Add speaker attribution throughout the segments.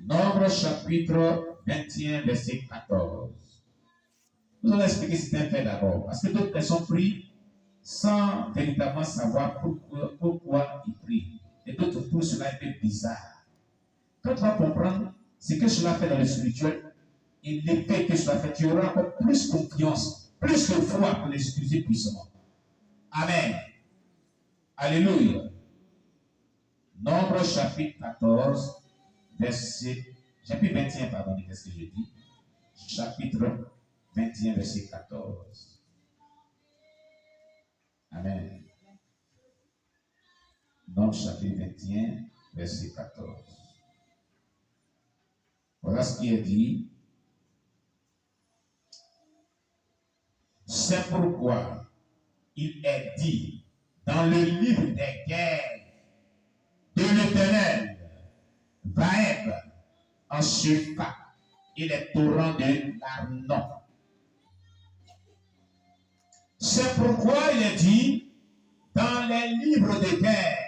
Speaker 1: Nombre chapitre 21, verset 14. Nous allons expliquer cet fait d'abord. Parce que d'autres personnes prient sans véritablement savoir pourquoi ils prient. Et d'autres trouvent cela un peu bizarre. Quand tu vas comprendre ce que cela fait dans le spirituel et l'effet que cela fait, tu auras encore plus confiance, plus de foi pour les utiliser puissamment. Amen. Alléluia. Nombre chapitre 14, chapitre 21, pardon, qu'est-ce que je dis? Chapitre 21, verset 14. Amen. Nombre chapitre 21, verset 14. Voilà ce qui est dit. C'est pourquoi il est dit dans le livre des guerres de l'Éternel, Vaeb en Shepha et les torrents de l'Arnon. C'est pourquoi il est dit dans les livres de guerre,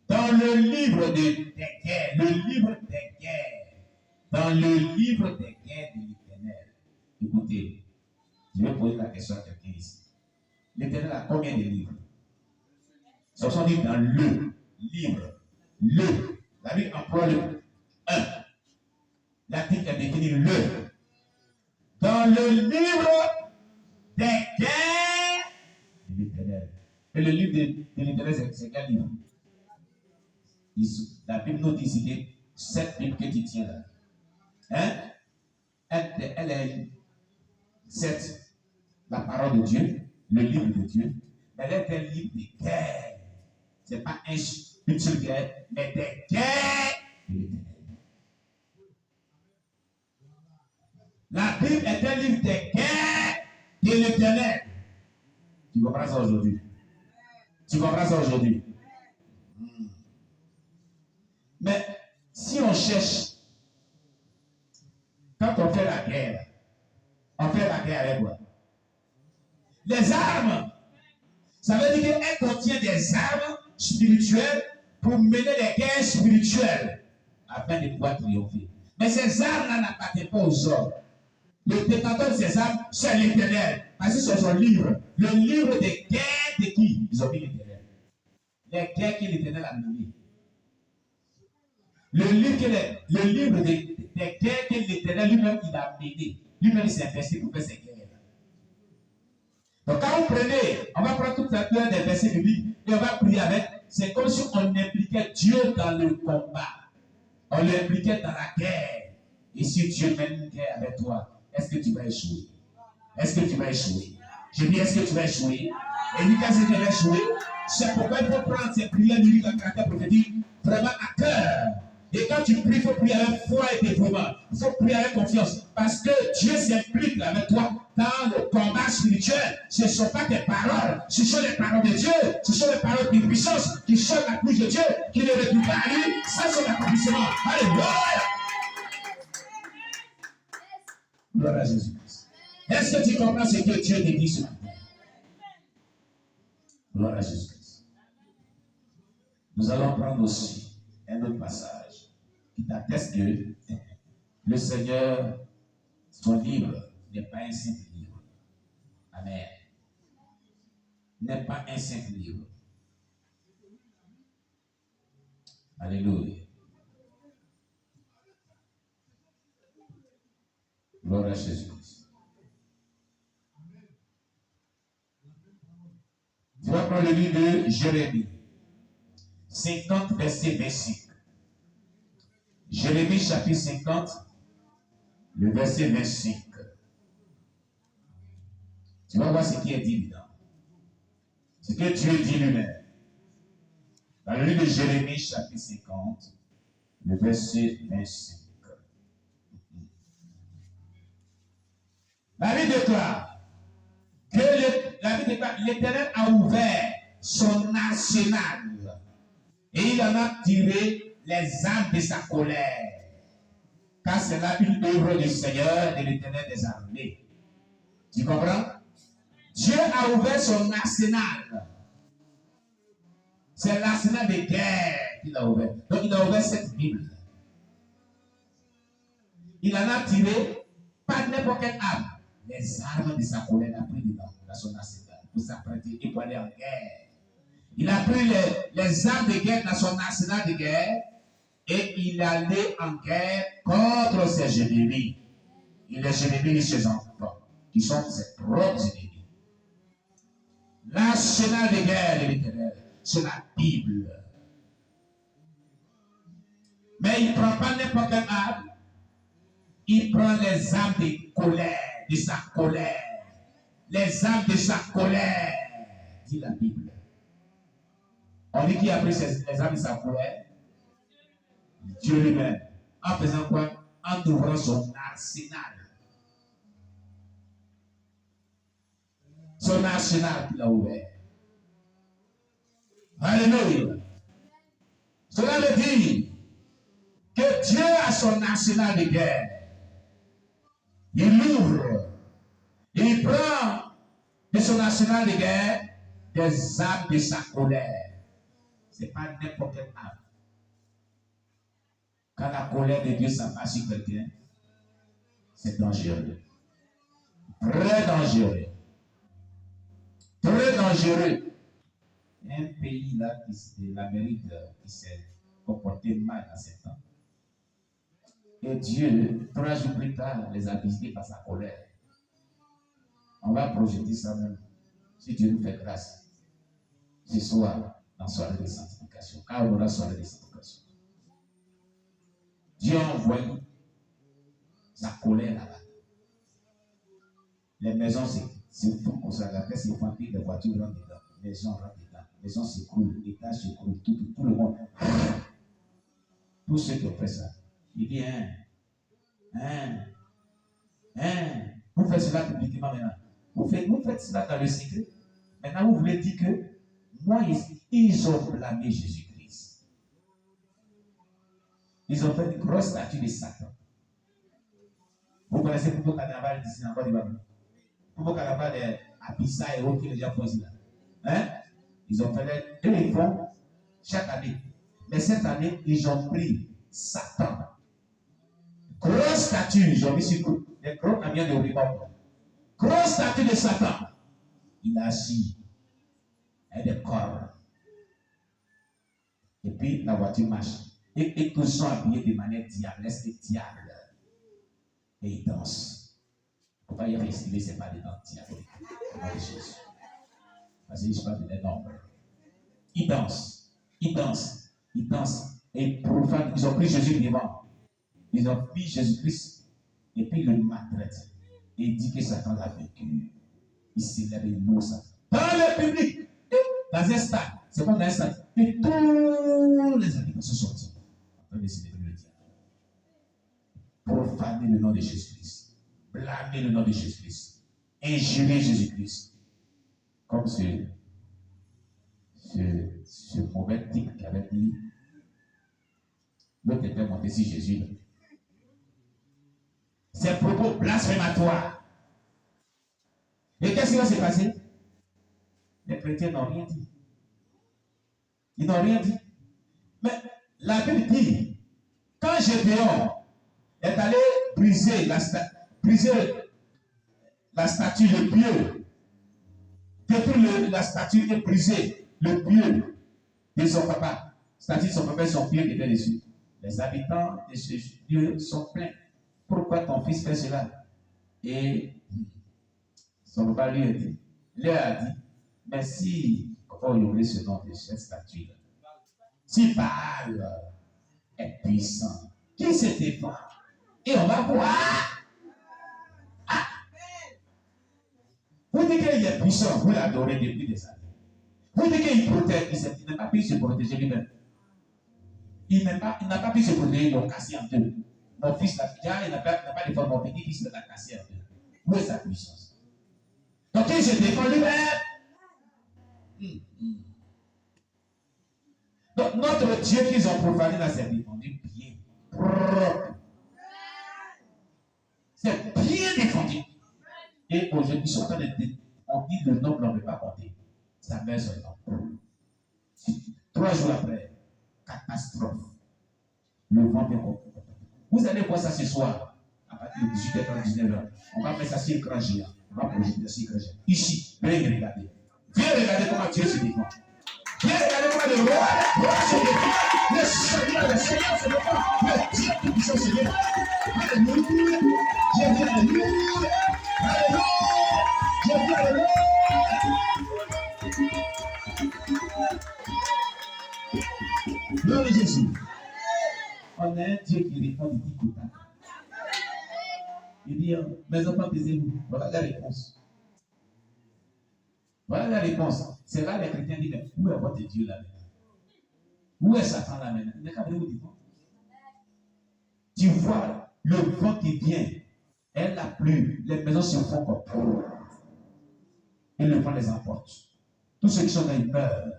Speaker 1: dans le livre des guerres, le livre des guerres, dans le livre des guerres de l'Éternel. Écoutez, je vais poser la question à quelqu'un ici. L'Éternel a combien de livres? Ce sont dit dans le livre. Le. La Bible emploie le 1. L'article a défini le. Dans le livre des guerres de l'Éternel. Et le livre de l'Éternel, c'est quel livre? La Bible nous dit ici cette Bible que tu tiens là. Hein? Elle est cette, la parole de Dieu, le livre de Dieu. Elle est un livre de guerre. Ce n'est pas une seule guerre, mais des guerres de l'Éternel. La Bible est un livre des guerres de l'Éternel. Tu comprends ça aujourd'hui? Tu comprends ça aujourd'hui? Mais si on cherche, quand on fait la guerre avec quoi? Les armes. Ça veut dire qu'elle contient des armes spirituelles pour mener les guerres spirituelles afin de pouvoir triompher. Mais ces armes-là n'appartiennent pas aux hommes. Le détenteur de ces armes, c'est l'Éternel. Parce que c'est son livre. Le livre des guerres de qui? Ils ont mis l'Éternel. Les guerres que l'Éternel a menées. Le livre des guerres que l'Éternel lui-même il a menées. Lui-même il s'est investi pour faire ces guerres. Donc quand vous prenez, on va prendre toute la période des versets bibliques et on va prier avec. C'est comme si on impliquait Dieu dans le combat. On l'impliquait dans la guerre. Et si Dieu mène une guerre avec toi, est-ce que tu vas échouer? Est-ce que tu vas échouer? Je dis, est-ce que tu vas échouer? Et lui, quand tu vas échouer, c'est pourquoi il faut prendre ces prières lyriques à caractère prophétique vraiment à cœur. Et quand tu pries, il faut prier avec foi et dévouement. Il faut prier avec confiance. Parce que Dieu s'implique avec toi dans le combat spirituel. Ce ne sont pas tes paroles. Ce sont les paroles de Dieu. Ce sont les paroles de puissance qui sortent la bouche de Dieu, qui ne retournent pas à lui. Ça, c'est l'accomplissement. Alléluia. Gloire à Jésus-Christ. Est-ce que tu comprends ce que Dieu te dit ce matin? Gloire à Jésus-Christ. Nous allons prendre aussi un autre passage qui t'atteste que le Seigneur, son livre, n'est pas un simple livre. Amen. N'est pas un simple livre. Alléluia. Gloire à Jésus-Christ. Tu vas prendre le livre de Jérémie, 50, verset 25. Jérémie, chapitre 50, le verset 25. Tu vas voir ce qui est dit dedans. Ce que Dieu dit lui-même. Dans le livre de Jérémie, chapitre 50, le verset 25. La Bible déclare que l'Éternel a ouvert son arsenal et il en a tiré les armes de sa colère. Car c'est là une œuvre du Seigneur de l'Éternel des armées. Tu comprends? Dieu a ouvert son arsenal. C'est l'arsenal de guerre qu'il a ouvert. Donc il a ouvert cette Bible. Il en a tiré, pas n'importe quelle arme. Les armes de sa colère, il a pris dedans, dans son arsenal, pour s'apprêter et pour aller en guerre. Il a pris les armes de guerre dans son arsenal de guerre et il allait en guerre contre ses ennemis. Et les ennemis de ses enfants, qui sont ses propres ennemis. L'arsenal de guerre de l'Éternel, c'est la Bible. Mais il ne prend pas n'importe quelle arme. Il prend les armes de colère, de sa colère. Les armes de sa colère, dit la Bible. On dit qui a pris les armes de sa colère? Dieu lui-même. En faisant quoi? En ouvrant son arsenal. Son arsenal qu'il a ouvert. Alléluia. Cela veut dire que Dieu a son arsenal de guerre. Il l'ouvre. Il prend de son arsenal de guerre des armes de sa colère. Ce n'est pas n'importe quelle arme. Quand la colère de Dieu s'abat sur quelqu'un, c'est dangereux. Très dangereux. Très dangereux. Il y a un pays là, l'Amérique, qui s'est comporté mal en ces temps. Et Dieu, 3 jours plus tard, les a visités par sa colère. On va projeter ça même, si Dieu nous fait grâce, ce soir, dans la soirée de sanctification. Car on aura la soirée de sanctification. Dieu a envoyé sa colère là-bas. Les maisons se font comme ça, la paix se font, puis les voitures rentrent dedans, les gens rentrent dedans, les gens s'écroulent, les étages s'écroulent, tout le monde. Tous ceux qui ont fait ça, il dit, vous faites cela publiquement maintenant. Vous faites cela dans le secret. Maintenant, vous voulez dire que moi, ils ont blâmé Jésus-Christ. Ils ont fait une grosse statue de Satan. Vous connaissez pour le carnaval d'ici en Côte d'Ivoire? Pour le carnaval à Pissa et autres qui les gens font ici là. Ils ont fait ils font chaque année. Mais cette année, ils ont pris Satan. Grosse statue, ils ont mis sur les gros camions de Ribon. Grosse statue de Satan. Il a assis avec des corps. Et puis la voiture marche. Et tous sont habillés de manière diablesque et diable. Et ils dansent. Il ne faut pas y avoir estimé, ce n'est pas des danses diaboliques. Parce que je parle de nombre. Ils dansent. Ils dansent. Ils dansent. Et profanent. Ils ont pris Jésus vivant. Ils ont pris Jésus-Christ. Et puis ils le maltraitent. Et il dit que Satan l'a vaincu. Il s'élève et il loue Satan. Dans le public. Dans un stade. C'est pas dans un stade. Et tous les habitants se sortent. En train de célébrer le diable. Profaner le nom de Jésus-Christ. Blâmer le nom de Jésus-Christ. Injurer Jésus-Christ. Comme ce mauvais type qui avait dit l'autre était monté sur Jésus. Ces propos blasphématoires. Et qu'est-ce qui va se passer? Les chrétiens n'ont rien dit. Ils n'ont rien dit. Mais la Bible dit, quand Gédéon est allé briser la statue, le pieu, détruire la statue et briser le pieu de son papa. La statue de son papa et son pieu qui était dessus. Les habitants de ce lieu sont pleins. Pourquoi ton fils fait cela? Et son papa lui a dit, mais si, comment ignorer ce nom de cette statue-là? Si Baal est puissant, qui se défend? Et on va voir. Vous dites qu'il est puissant, vous l'adorez depuis des années. Vous dites qu'il protège, il n'a pas pu se protéger lui-même. Il n'a pas pu se protéger, ils l'ont cassé en deux. Mon fils l'a fait, il n'a pas de forme, mon petit-fils l'a cassé en deux. Où est sa puissance? Donc il se défend lui-même. Donc notre Dieu qu'ils ont profané là, c'est défendu bien propre. C'est bien défendu. Et aujourd'hui, ils sont en train de dire, on dit le noble on ne peut pas compter. Sa mère son nom. 3 jours après, catastrophe. Le vent vient. Vous allez voir ça ce soir. à partir de 18h30, 19h. On va mettre ça sur l'écran géant. On va projeter sur l'écran géant. Ici, venez regarder. Viens regarder comment Dieu se défend. Viens regarder comment le roi se défend. Le Seigneur se défend. Le Dieu Tout-Puissant se défend. Alléluia. J'ai dit Alléluia. Alléluia. J'ai dit Alléluia. Gloire à Jésus. On a un Dieu qui répond du coup. Il dit, mes enfants, taisez-vous. Voilà la réponse. Voilà la réponse. C'est là que les chrétiens disent, mais où est votre Dieu là maintenant? Où est Satan là maintenant? Il n'est qu'à venir vous dire. Tu vois le vent qui vient, elle a plu, les maisons se font comme et le vent les emporte. Tous ceux qui sont dans une peur,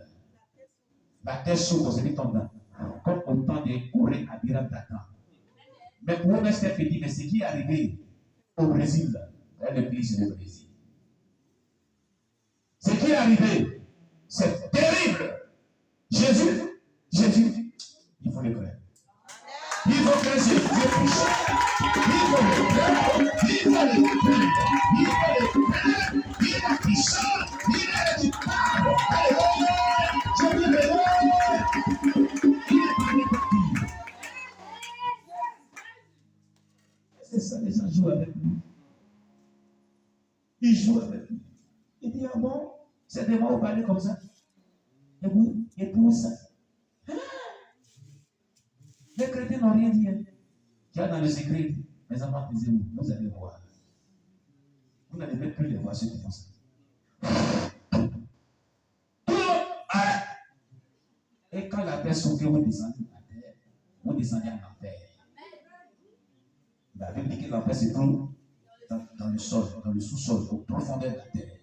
Speaker 1: la terre s'ouvre, c'est qui tombe dans. Comme au temps de Corée à Biram Datan. Mais pour eux, Steph dit, mais ce qui est arrivé au Brésil, là, le pays c'est le Brésil. Ce qui est arrivé, c'est terrible. Jésus, il faut le croire. Il faut que Jésus puisse. Il faut le croire. Il faut le croire. Il faut le croire. Il a puissant. Il a du power. Alléluia. Je dis le Lord. Il est pas n'importe qui. C'est ça, les gens jouent avec nous. Ils jouent avec nous. Il dit, ah bon, c'est des mots, vous parlez comme ça. Et vous, et pour ça. Les chrétiens n'ont rien dit. Tu as dans le secret, mes enfants, taisez-vous, vous allez voir. Vous n'allez même plus les voir ceux qui font ça. Et quand la terre s'ouvre, vous descendez à terre. Vous descendez en enfer. La Bible dit que l'enfer se trouve dans le sol, dans le sous-sol, au profondeur de la terre.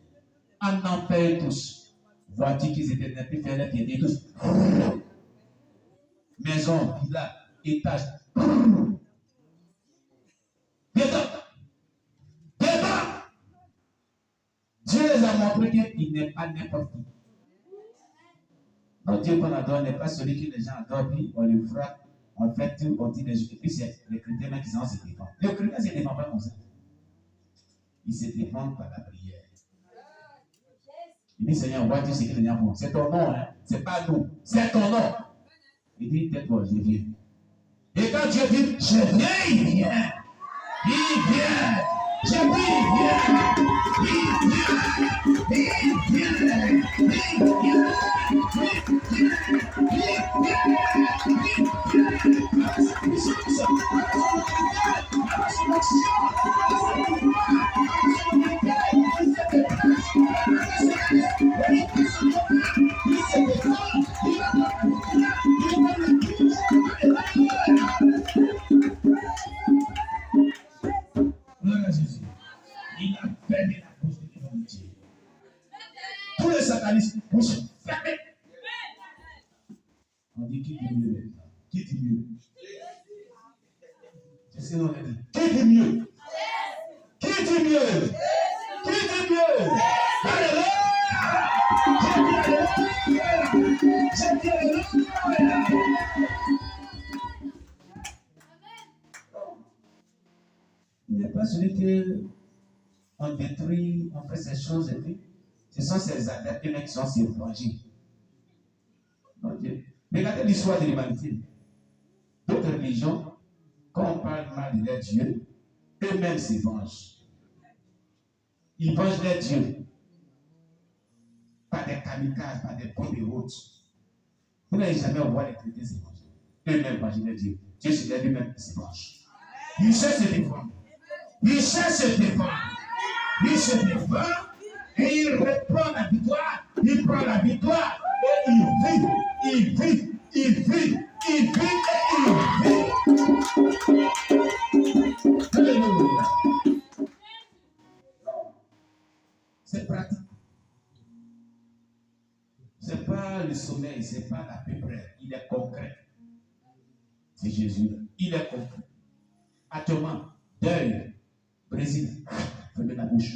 Speaker 1: En enfer tous. Vois-tu qu'ils étaient n'est plus faire les pieds tous. Maison, villa, étage. Dedans. Dieu les a montré qu'il n'est pas n'importe qui. Donc Dieu qu'on adore n'est pas celui que les gens adorent, puis on le frappe, on fait tout, on dit des choses. Et puis c'est les chrétiens même qui s'en se défendent. Les chrétiens ne se défendent pas comme ça. Ils se défendent par la prière. Il dit, Seigneur, vois-tu ce que les gens font? C'est ton nom, hein? C'est pas nous, c'est ton nom. Il dit, tais-toi, je viens. Et quand Dieu dit, je viens, il vient. Il vient. Je dis, il vient. Il vient. Il vient. Il vient. Il a fermé la bouche de l'humanité. Tous les satanistes, bouche fermée. On dit qui dit mieux? Qui dit mieux? C'est ce qu'on a dit. Qui dit mieux? Qui dit mieux? Qui dit mieux? Alléluia! J'ai dit Alléluia! Il n'est pas celui que on détruit, on fait ces choses et puis ce sont ces adeptes qui sont ces évangiles. Regardez l'histoire de l'humanité. D'autres religions, quand on parle mal de leur Dieu, eux-mêmes se vengent. Ils vengent leur Dieu. Par des kamikazes, par des bombes et autres. Vous n'allez jamais voir les chrétiens se venger. Eux-mêmes vengent leur Dieu. Dieu c'est lui-même qui se venge. Il cherche se défendre. Il cherche se défendre. Il se défend et il reprend la victoire. Il prend la victoire et il vit. Il vit. Il vit. Il vit et il vit. Alléluia. C'est pratique. Ce n'est pas le sommeil, ce n'est pas la péprère. Il est concret. C'est Jésus. Il est concret. Actuellement, deuil, Brésil, fermez la bouche.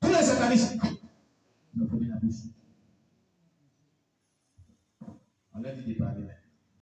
Speaker 1: Tous les satanistes, fermez la bouche. On leur dit de parler.